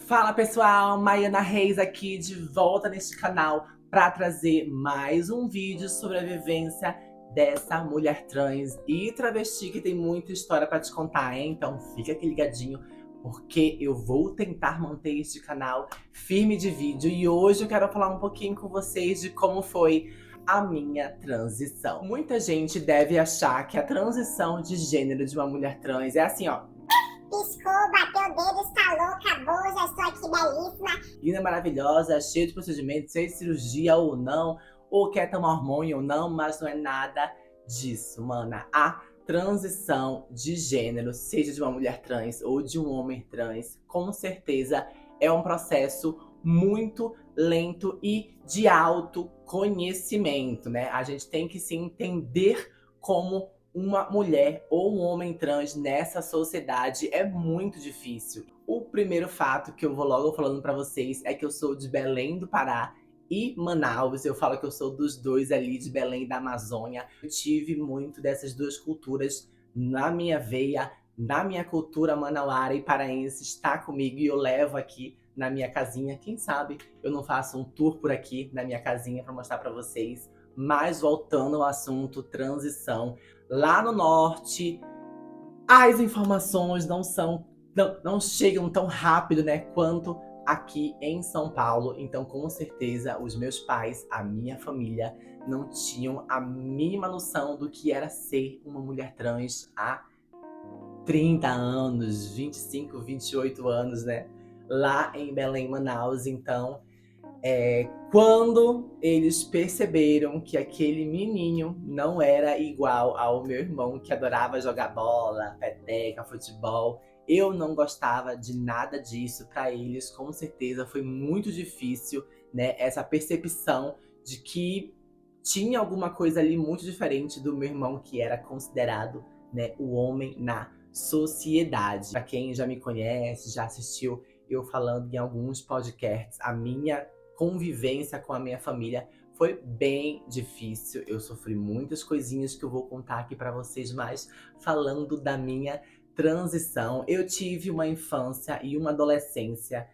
Fala pessoal, Maiana Reis aqui de volta neste canal para trazer mais um vídeo sobre a vivência dessa mulher trans e travesti que tem muita história para te contar, hein? Então fica aqui ligadinho porque eu vou tentar manter este canal firme de vídeo e hoje eu quero falar um pouquinho com vocês de como foi a minha transição. Muita gente deve achar que a transição de gênero de uma mulher trans é assim, ó. Piscou, bateu o dedo, estalou, acabou, já estou aqui belíssima. Linda, maravilhosa, cheia de procedimentos, cheia de cirurgia ou não, ou quer tomar hormônio ou não, mas não é nada disso, mana. A transição de gênero, seja de uma mulher trans ou de um homem trans, com certeza é um processo muito lento e de autoconhecimento, né? A gente tem que se entender como uma mulher ou um homem trans nessa sociedade é muito difícil. O primeiro fato que eu vou logo falando pra vocês é que eu sou de Belém do Pará e Manaus. Eu falo que eu sou dos dois ali, de Belém da Amazônia. Eu tive muito dessas duas culturas na minha veia, na minha cultura manauara e paraense está comigo e eu levo aqui na minha casinha. Quem sabe eu não faço um tour por aqui na minha casinha pra mostrar pra vocês. Mas voltando ao assunto transição, lá no norte, as informações não chegam tão rápido, né, quanto aqui em São Paulo. Então, com certeza, os meus pais, a minha família, não tinham a mínima noção do que era ser uma mulher trans há 30 anos, 25, 28 anos, né? Lá em Belém, Manaus. Então, quando eles perceberam que aquele menininho não era igual ao meu irmão, que adorava jogar bola, peteca, futebol, eu não gostava de nada disso. Para eles, com certeza, foi muito difícil, né, essa percepção de que tinha alguma coisa ali muito diferente do meu irmão, que era considerado, né, o homem na sociedade. Para quem já me conhece, já assistiu eu falando em alguns podcasts, a minha convivência com a minha família foi bem difícil. Eu sofri muitas coisinhas que eu vou contar aqui para vocês, mas falando da minha transição, eu tive uma infância e uma adolescência,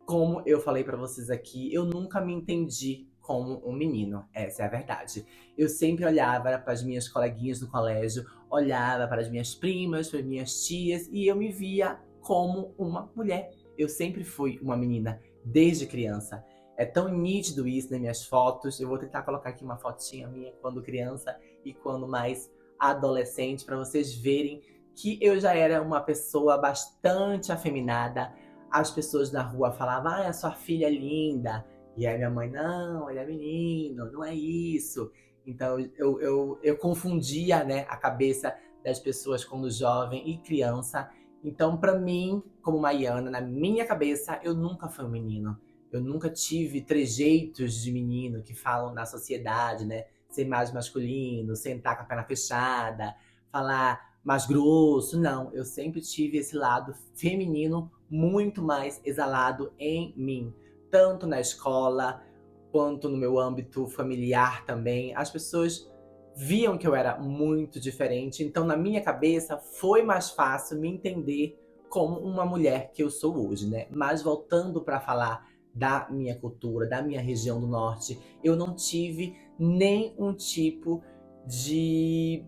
como eu falei para vocês aqui, eu nunca me entendi como um menino, essa é a verdade. Eu sempre olhava para as minhas coleguinhas no colégio, olhava para as minhas primas, para as minhas tias, e eu me via como uma mulher. Eu sempre fui uma menina, desde criança. É tão nítido isso nas minhas fotos. Eu vou tentar colocar aqui uma fotinha minha quando criança e quando mais adolescente, para vocês verem que eu já era uma pessoa bastante afeminada. As pessoas na rua falavam, a sua filha é linda. E aí minha mãe, não, ele é menino, não é isso. Então eu confundia, né, a cabeça das pessoas quando jovem e criança. Então, para mim, como Maiana, na minha cabeça, eu nunca fui um menino. Eu nunca tive trejeitos de menino que falam na sociedade, né? Ser mais masculino, sentar com a perna fechada, falar mais grosso. Não, eu sempre tive esse lado feminino muito mais exalado em mim. Tanto na escola, quanto no meu âmbito familiar também. As pessoas viam que eu era muito diferente, então na minha cabeça foi mais fácil me entender como uma mulher que eu sou hoje, né? Mas voltando para falar da minha cultura, da minha região do norte, eu não tive nenhum tipo de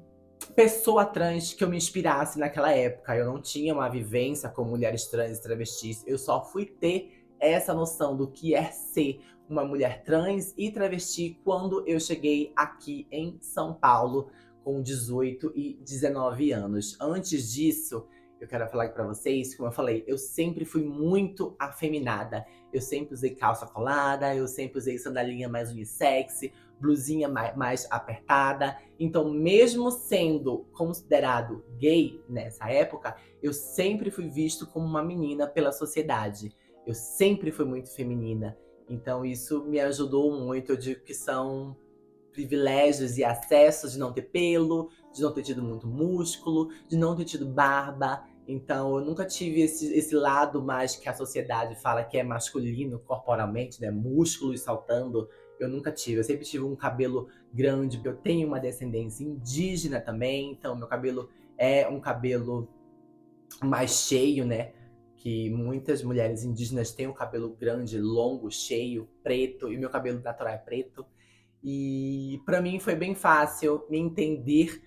pessoa trans que eu me inspirasse naquela época. Eu não tinha uma vivência com mulheres trans e travestis. Eu só fui ter essa noção do que é ser uma mulher trans e travesti quando eu cheguei aqui em São Paulo com 18 e 19 anos. Antes disso, eu quero falar aqui pra vocês, como eu falei, eu sempre fui muito afeminada. Eu sempre usei calça colada, eu sempre usei sandalinha mais unissex, blusinha mais apertada. Então, mesmo sendo considerado gay nessa época, eu sempre fui visto como uma menina pela sociedade. Eu sempre fui muito feminina. Então, isso me ajudou muito. Eu digo que são privilégios e acessos de não ter pelo, de não ter tido muito músculo, de não ter tido barba. Então, eu nunca tive esse lado mais que a sociedade fala que é masculino corporalmente, né? Músculos saltando. Eu nunca tive. Eu sempre tive um cabelo grande, porque eu tenho uma descendência indígena também. Então, meu cabelo é um cabelo mais cheio, né? que muitas mulheres indígenas têm o cabelo grande, longo, cheio, preto, e meu cabelo natural é preto. E para mim foi bem fácil me entender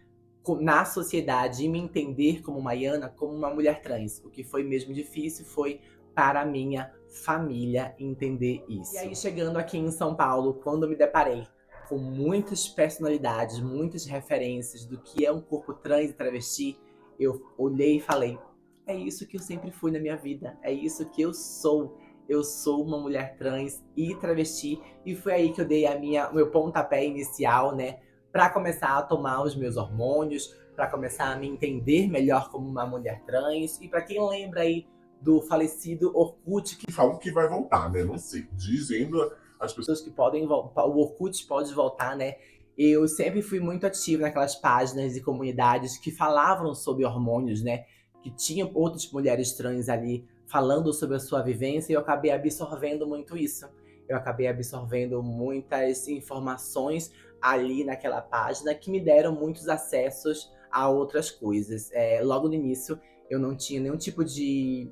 na sociedade e me entender como Maiana, como uma mulher trans. O que foi mesmo difícil foi para a minha família entender isso. E aí, chegando aqui em São Paulo, quando me deparei com muitas personalidades, muitas referências do que é um corpo trans e travesti, eu olhei e falei: é isso que eu sempre fui na minha vida, é isso que eu sou. Eu sou uma mulher trans e travesti, e foi aí que eu dei o meu pontapé inicial, né, para começar a tomar os meus hormônios, para começar a me entender melhor como uma mulher trans. E para quem lembra aí do falecido Orkut, que falam que vai voltar, né? Não sei. Dizendo as pessoas que podem voltar, o Orkut pode voltar, né? Eu sempre fui muito ativa naquelas páginas e comunidades que falavam sobre hormônios, né? Que tinham outras mulheres trans ali falando sobre a sua vivência, e eu acabei absorvendo muito isso. Eu acabei absorvendo muitas informações ali naquela página que me deram muitos acessos a outras coisas. Logo no início, eu não tinha nenhum tipo de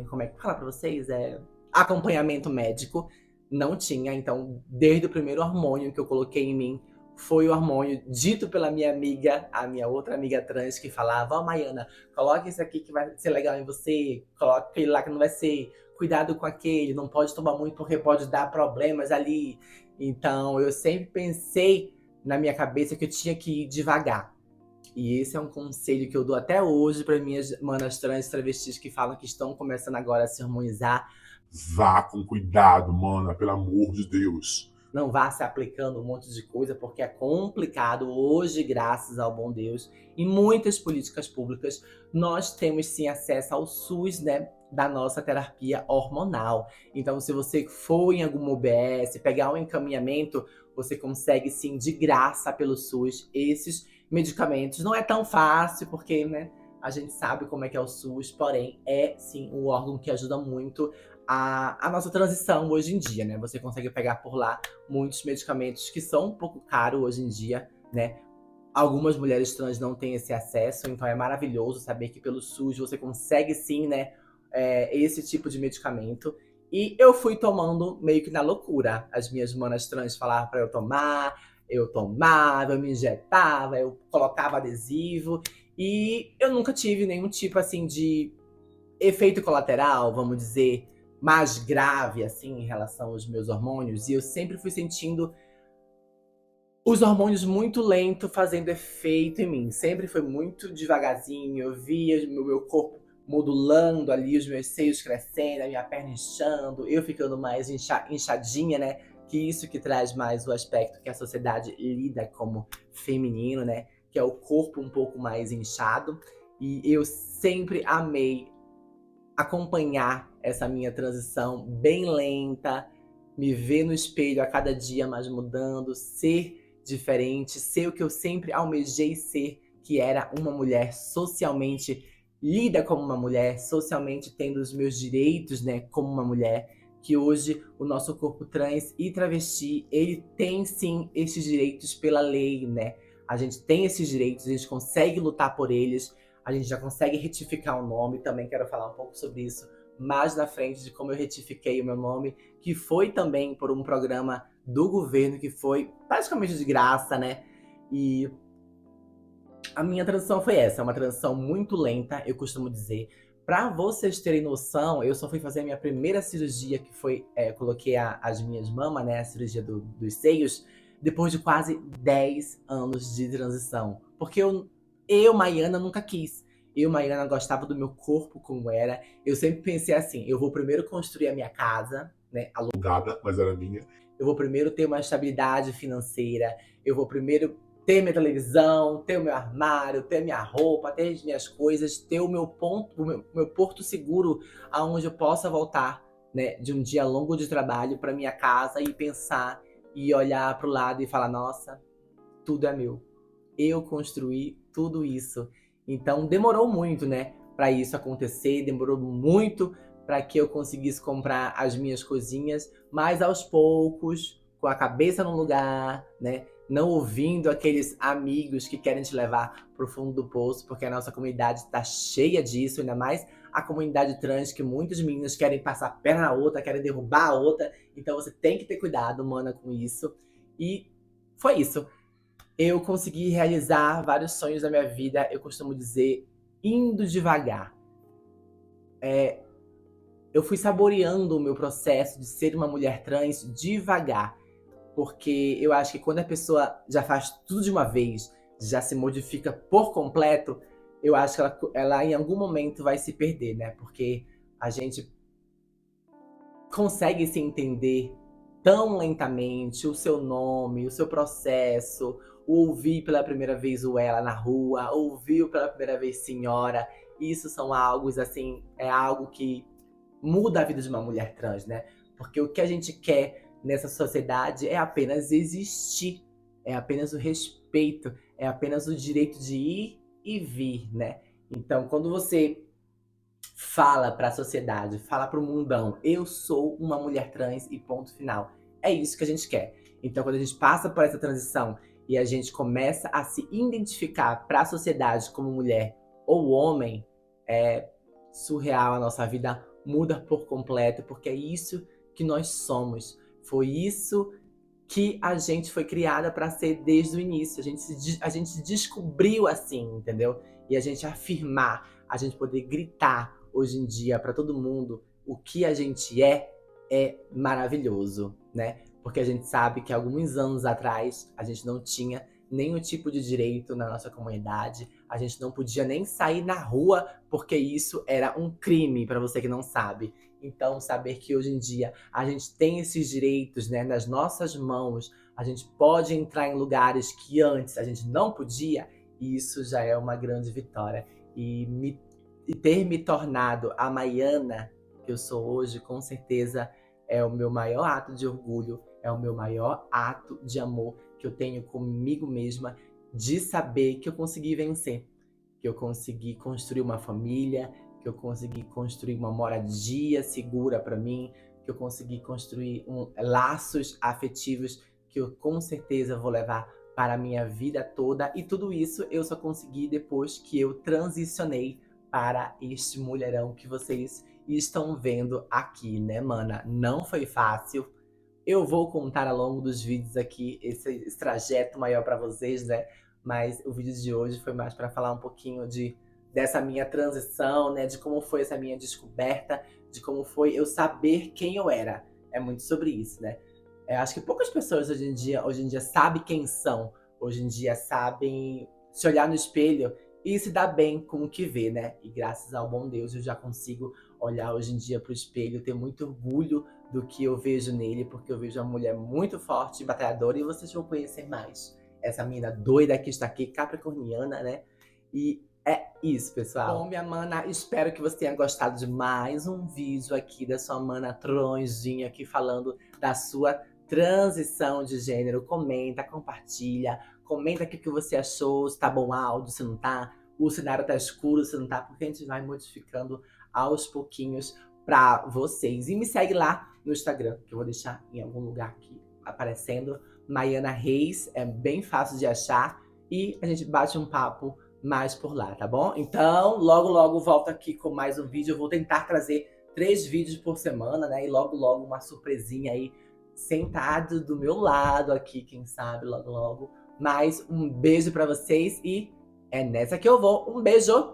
como é que fala pra vocês? Acompanhamento médico. Não tinha, então, desde o primeiro hormônio que eu coloquei em mim, foi o hormônio dito pela minha amiga, a minha outra amiga trans, que falava: ó, Maiana, coloca esse aqui que vai ser legal em você, coloca aquele lá que não vai ser, cuidado com aquele, não pode tomar muito porque pode dar problemas ali. Então, eu sempre pensei na minha cabeça que eu tinha que ir devagar. E esse é um conselho que eu dou até hoje para minhas manas trans travestis que falam que estão começando agora a se harmonizar. Vá com cuidado, mana, pelo amor de Deus. Não vá se aplicando um monte de coisa, porque é complicado. Hoje, graças ao bom Deus, em muitas políticas públicas, nós temos sim acesso ao SUS, né, da nossa terapia hormonal. Então, se você for em alguma UBS, pegar um encaminhamento, você consegue sim, de graça pelo SUS, esses medicamentos. Não é tão fácil, porque, né, a gente sabe como é que é o SUS, porém, é sim um órgão que ajuda muito a nossa transição hoje em dia, né? Você consegue pegar por lá muitos medicamentos que são um pouco caros hoje em dia, né? Algumas mulheres trans não têm esse acesso, então é maravilhoso saber que pelo SUS você consegue sim, né, esse tipo de medicamento. E eu fui tomando meio que na loucura. As minhas manas trans falavam para eu tomava, eu me injetava, eu colocava adesivo. E eu nunca tive nenhum tipo, assim, de efeito colateral, vamos dizer, mais grave, assim, em relação aos meus hormônios. E eu sempre fui sentindo os hormônios muito lento fazendo efeito em mim. Sempre foi muito devagarzinho. Eu via o meu corpo modulando ali, os meus seios crescendo, a minha perna inchando, eu ficando mais inchadinha, né? Que isso que traz mais o aspecto que a sociedade lida como feminino, né? Que é o corpo um pouco mais inchado. E eu sempre amei acompanhar essa minha transição bem lenta, me ver no espelho a cada dia mais mudando, ser diferente, ser o que eu sempre almejei ser, que era uma mulher socialmente lida como uma mulher, socialmente tendo os meus direitos, né, como uma mulher, que hoje o nosso corpo trans e travesti, ele tem sim esses direitos pela lei, né? A gente tem esses direitos, a gente consegue lutar por eles, a gente já consegue retificar o nome, também quero falar um pouco sobre isso mais na frente, de como eu retifiquei o meu nome, que foi também por um programa do governo, que foi praticamente de graça, né? E a minha transição foi essa, é uma transição muito lenta, eu costumo dizer. Pra vocês terem noção, eu só fui fazer a minha primeira cirurgia, que foi, coloquei as minhas mamas, né, a cirurgia dos seios, depois de quase 10 anos de transição. Porque eu, Maiana, nunca quis. Eu, Maiana, gostava do meu corpo como era. Eu sempre pensei assim, eu vou primeiro construir a minha casa, né, alugada, mas era minha. Eu vou primeiro ter uma estabilidade financeira, eu vou primeiro ter minha televisão, ter o meu armário, ter minha roupa, ter as minhas coisas, ter o meu ponto, meu porto seguro, aonde eu possa voltar, né, de um dia longo de trabalho para minha casa e pensar e olhar para o lado e falar: nossa, tudo é meu. Eu construí tudo isso. Então demorou muito, né, para isso acontecer, demorou muito para que eu conseguisse comprar as minhas coisinhas, mas aos poucos, com a cabeça no lugar, né, não ouvindo aqueles amigos que querem te levar pro fundo do poço, porque a nossa comunidade está cheia disso, ainda mais a comunidade trans, que muitos meninos querem passar a perna na outra, querem derrubar a outra. Então você tem que ter cuidado, mana, com isso. E foi isso. Eu consegui realizar vários sonhos da minha vida, eu costumo dizer, indo devagar. Eu fui saboreando o meu processo de ser uma mulher trans devagar. Porque eu acho que quando a pessoa já faz tudo de uma vez, já se modifica por completo, eu acho que ela em algum momento vai se perder, né? Porque a gente consegue se entender tão lentamente, o seu nome, o seu processo, ouvir pela primeira vez o ela na rua, ouvir pela primeira vez senhora. Isso são algo, assim, é algo que muda a vida de uma mulher trans, né? Porque o que a gente quer nessa sociedade é apenas existir, é apenas o respeito, é apenas o direito de ir e vir, né? Então, quando você fala para a sociedade, fala para o mundão, eu sou uma mulher trans e ponto final. É isso que a gente quer. Então, quando a gente passa por essa transição e a gente começa a se identificar para a sociedade como mulher ou homem, é surreal, a nossa vida muda por completo, porque é isso que nós somos. Foi isso que a gente foi criada para ser desde o início. A gente se descobriu assim, entendeu? E a gente afirmar, a gente poder gritar hoje em dia para todo mundo o que a gente é maravilhoso, né? Porque a gente sabe que alguns anos atrás a gente não tinha nenhum tipo de direito na nossa comunidade, a gente não podia nem sair na rua porque isso era um crime, para você que não sabe. Então, saber que hoje em dia a gente tem esses direitos, né, nas nossas mãos, a gente pode entrar em lugares que antes a gente não podia, isso já é uma grande vitória. E ter me tornado a Maiana que eu sou hoje, com certeza é o meu maior ato de orgulho, é o meu maior ato de amor que eu tenho comigo mesma, de saber que eu consegui vencer, que eu consegui construir uma família, que eu consegui construir uma moradia segura para mim, que eu consegui construir laços afetivos que eu com certeza vou levar para a minha vida toda. E tudo isso eu só consegui depois que eu transicionei para este mulherão que vocês estão vendo aqui, né, mana? Não foi fácil. Eu vou contar ao longo dos vídeos aqui esse trajeto maior para vocês, né? Mas o vídeo de hoje foi mais para falar um pouquinho dessa minha transição, né? De como foi essa minha descoberta, de como foi eu saber quem eu era. É muito sobre isso, né? Acho que poucas pessoas hoje em dia sabem quem são. Hoje em dia sabem se olhar no espelho e se dar bem com o que vê, né? E graças ao bom Deus eu já consigo olhar hoje em dia pro espelho, ter muito orgulho do que eu vejo nele, porque eu vejo uma mulher muito forte e batalhadora, e vocês vão conhecer mais essa menina doida que está aqui, capricorniana, né? E é isso, pessoal. Bom, minha mana, espero que você tenha gostado de mais um vídeo aqui da sua mana Tronzinha aqui falando da sua transição de gênero. Comenta, compartilha, comenta aqui o que você achou, se tá bom o áudio, se não tá, o cenário tá escuro, se não tá, porque a gente vai modificando aos pouquinhos pra vocês. E me segue lá no Instagram, que eu vou deixar em algum lugar aqui aparecendo. Maiana Reis, é bem fácil de achar. E a gente bate um papo mais por lá, tá bom? Então, logo, logo volto aqui com mais um vídeo. Eu vou tentar trazer 3 vídeos por semana, né? E logo, logo uma surpresinha aí, sentado do meu lado aqui, quem sabe, logo, logo. Mas um beijo pra vocês e é nessa que eu vou. Um beijo!